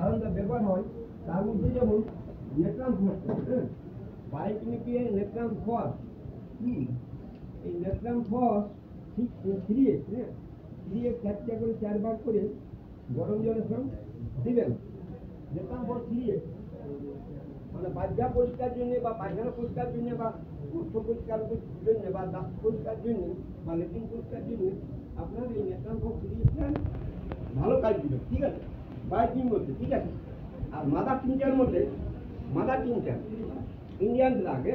সাধারণত ব্যবহার হয় তার মধ্যে যেমন নেট্রাম ফস, বায়োকেমিকে নেট্রাম ফস, এই নেট্রাম ফস ঠিক 3x, 3x একটা করে 4 বার করে গরম জলের সঙ্গে দিবেন। নেট্রাম ফস 3x মানে বাচ্চা পরিষ্কার জন্য বা পায়খানা পরিষ্কার জন্য বা উৎস পরিষ্কার জন্য বা দাঁত পরিষ্কার জন্য বা লেট্রিন পরিষ্কার জন্য আপনার এই নেট্রাম ফস 3xটা ভালো কাজ দিবে। ঠিক আছে, বায়োটিন মধ্যে, ঠিক আছে। আর মাদার টিনচার মধ্যে, mother tincture Indian drug,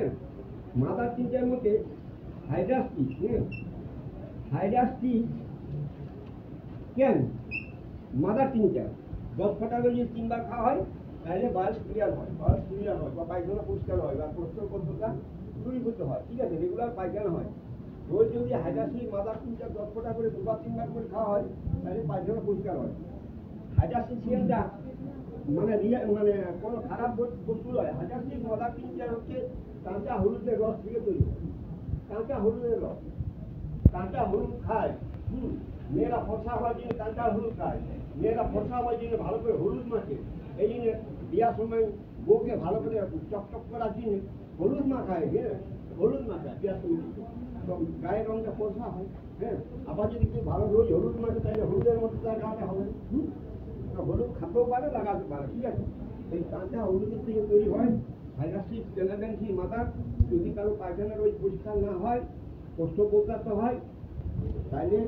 mother tincture মধ্যে হাইড্রাসটি, হাইড্রাসটি কেন মাদার টিনচার 10 ফোঁটা করে যদি 3 বার খাওয়া হয় তাহলে বায়োস ক্লিয়ার হয়, বায়োস ক্লিয়ার হয় বা পায়খানা পরিষ্কার হয় বা কোষ্ঠবদ্ধতা দূরীভূত হয়। ঠিক আছে, রেগুলার পায়খানা হয়। রোজ যদি হাইড্রাসটি মাদার টিনচার 10 ফোঁটা করে 2 বার 3 বার করে খাওয়া হয় তাহলে পায়খানা পরিষ্কার হয়। হাইড্রাসিয়ামটা মানে মানে কোনো খারাপ বস্তু নয়। হাইড্রাসিক মাদার টিনচার হচ্ছে কাঁচা হলুদের রস থেকে তৈরি। কাঁচা হলুদের রস, কাঁচা হলুদ খায়, মেয়েরা ফর্সা হওয়ার জন্য কাঁচা হলুদ খায়। মেয়েরা ফর্সা হওয়ার জন্য ভালো করে হলুদ মাখে। এই জন্য বিয়ার সময় বউকে ভালো করে চকচক করার জন্য হলুদ মাখায়, হলুদ মাখায় বিয়ার সময়, গায়ের রঙটা ফর্সা হয়। আবার যদি কেউ ভালো রোজ হলুদ মাখে তাহলে হলুদের মধ্যে তার গাতে হবে। হলুদ খাতেও পারে, লাগাতে পারে। ঠিক আছে, এই কাঁচা হলুদের থেকে তৈরি হয় হাইড্রাসিক টেনাডেন্সি মাদার। যদি কারো পায়খানা রোজ পরিষ্কার না হয়, কোষ্ঠবদ্ধতা হয়, তাহলে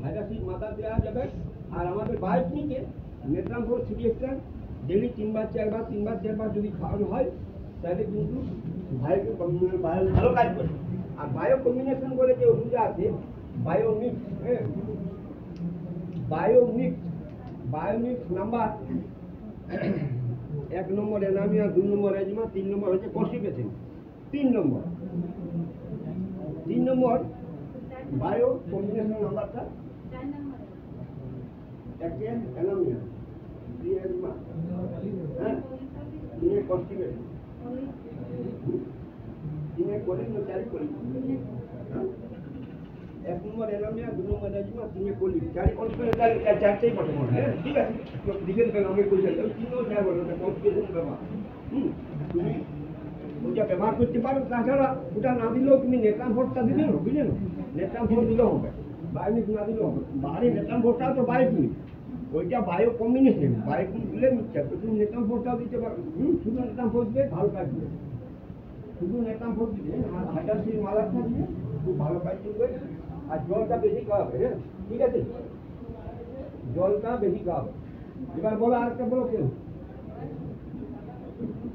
হাইড্রাসিক মাদার দেওয়া যাবে। আর আমাদের বায়োটিকে নেট্রাম ফস 3xটা ডেলি 3 বার 4 বার 3 বার 4 বার যদি খাওয়ানো হয় তাহলে কিন্তু ভালো কাজ করে। আর বায়ো কম্বিনেশন করে যে ওষুধটা আছে বায়োমিক্স, বায়োমিক্স, বায়োমিক্স নাম্বার 1 নম্বর এনামিয়া, 2 নম্বর এজমা, 3 নম্বর হচ্ছে কনস্টিপেশন। 3 নম্বর বায়ো কম্বিনেশন নাম্বারটা 1 এনামিয়া, 2 এজমা, 3 কনস্টিপেশন, 3 কোলিন, 4 কোলিন। 1 নম্বর এনামিয়া, 2 নম্বর এজমা, 3 কোলিন, 4 কনস্টিপেশন, 4টেই পড়ে। ঠিক আছে, দিকে দেন আমি কই যাই 3ও যায় বলে কনস্টিপেশন ব্যবহার। তুমি ওটা ব্যবহার করতে পারো। তাছাড়া ওটা না দিলেও তুমি নেট্রাম ফসটা দিলে, বুঝলে না, নেট্রাম ফস দিলেও হবে। বায়োনিক না দিলেও হবে। বাড়ি নেতাম ভোটটা তো বায়োনিক, ওইটা বায়ো কম্বিনেশন, বায়োনিক দিলে মিথ্যা। তো তুমি নেতাম ভোটটাও দিতে পারো, শুধু নেতাম ভোট দিয়ে ভালো কাজ দিবে, শুধু নেতাম ভোট দিলে আর হাজারশির মালার থাকবে, খুব ভালো কাজ করবে। আর জলটা বেশি খাওয়াবে, হ্যাঁ ঠিক আছে, জলটা বেশি খাওয়াবে। এবার বলো আরেকটা বলো কেউ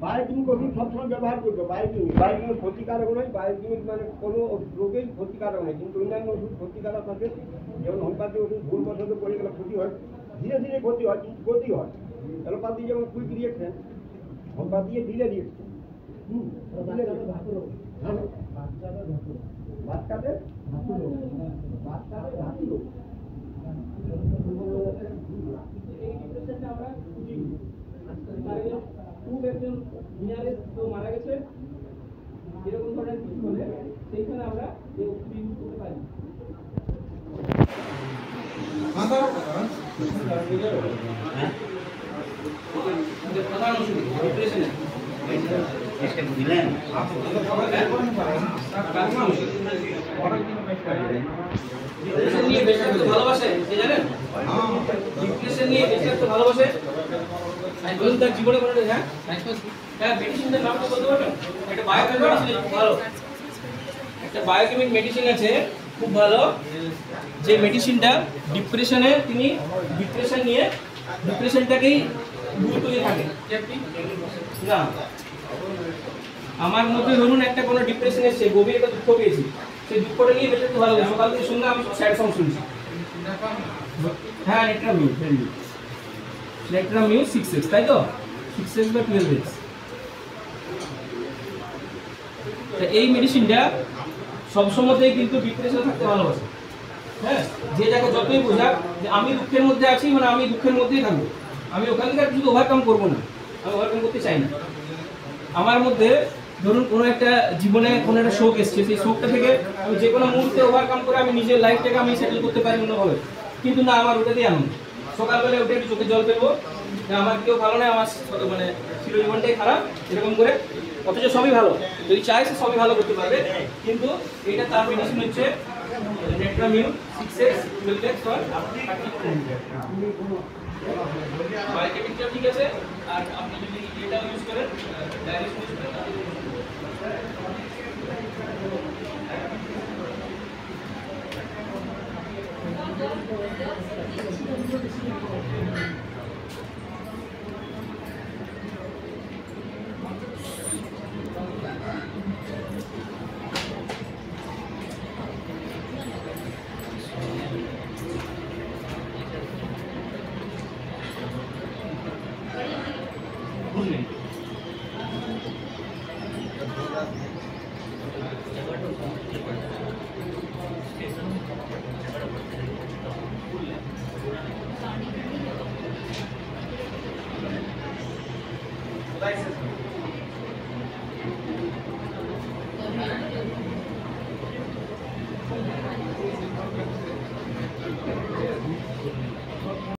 বায়োকিং ওষুধ সবসময় ব্যবহার করবে। বায়োকিং ক্ষতিকারক নয়, বায়োকিং মানে কোনো রোগেই ক্ষতিকারক নয়, কিন্তু অন্যান্য ওষুধ ক্ষতিকারক আছে। যেমন হোমিওপ্যাথি ওষুধ ভুলবশত করে গেলে ক্ষতি হয়, ধীরে ধীরে ক্ষতি হয়, কিন্তু ক্ষতি হয়। অ্যালোপ্যাথি যেমন quick reaction, homeopathy delay reaction. বাচ্চাদের খুব একজন নিয়ারেস্ট তো মারা গেছে, এরকম ধরনের কিছু হলে সেইখানে আমরা এই ওষুধ ইউজ করতে পারি। প্রধান ওষুধ ডিপ্রেশনে নিয়ে বেশি ভালোবাসে, জানেন ডিপ্রেশন নিয়ে বেশি ভালোবাসে তার জীবনে কোনো হ্যাঁ মেডিসিনটার নাম তো বলতে পারবেন? একটা বায়োকেমিক মেডিসিন খুব ভালো, একটা বায়োকেমিক মেডিসিন আছে খুব ভালো, যে মেডিসিনটা ডিপ্রেশনে তিনি ডিপ্রেশন নিয়ে ডিপ্রেশনটাকেই গুরুত্ব দিয়ে থাকে। না আমার মধ্যে ধরুন একটা কোনো ডিপ্রেশন এসছে, গভীর একটা দুঃখ পেয়েছি, সেই দুঃখটা নিয়ে বেশি একটু ভালো লাগে। সকাল থেকে শুনলে আমি স্যাড সং শুনছি, হ্যাঁ নেট্রামিউ 6x, তাই তো 6x বা 12x। এই মেডিসিনটা সবসময়তেই কিন্তু ডিপ্রেশনে থাকতে ভালোবাসে। হ্যাঁ, যে যাকে যতই বোঝাক যে আমি দুঃখের মধ্যে আছি, মানে আমি দুঃখের মধ্যেই থাকবো, আমি ওখান থেকে শুধু ওভারকাম করবো না, আমি ওভারকাম করতে চাই না। আমার মধ্যে ধরুন কোনো একটা জীবনে কোনো একটা শোক এসছে, সেই শোকটা থেকে আমি যে কোনো মুহূর্তে ওভারকাম করে আমি নিজের লাইফটাকে আমি সেটেল করতে পারি অন্যভাবে, কিন্তু না আমার ওটাতেই আনন্দ। সকালবেলা উঠে একটু চোখে জল ফেলবো, আমার কেউ ভালো নয়, আমার মানে চির জীবনটাই খারাপ, এরকম করে, অথচ সবই ভালো, যদি চাই সে সবই ভালো করতে পারবে। কিন্তু এটা তার মেডিসিন হচ্ছে নেট্রামিউ 6x 12x ফর বায়োকেমিকটা ঠিক আছে। আর আপনি যদি এটা ইউজ করেন ডাইরেক্ট ইউজ করেন বুঝলেন।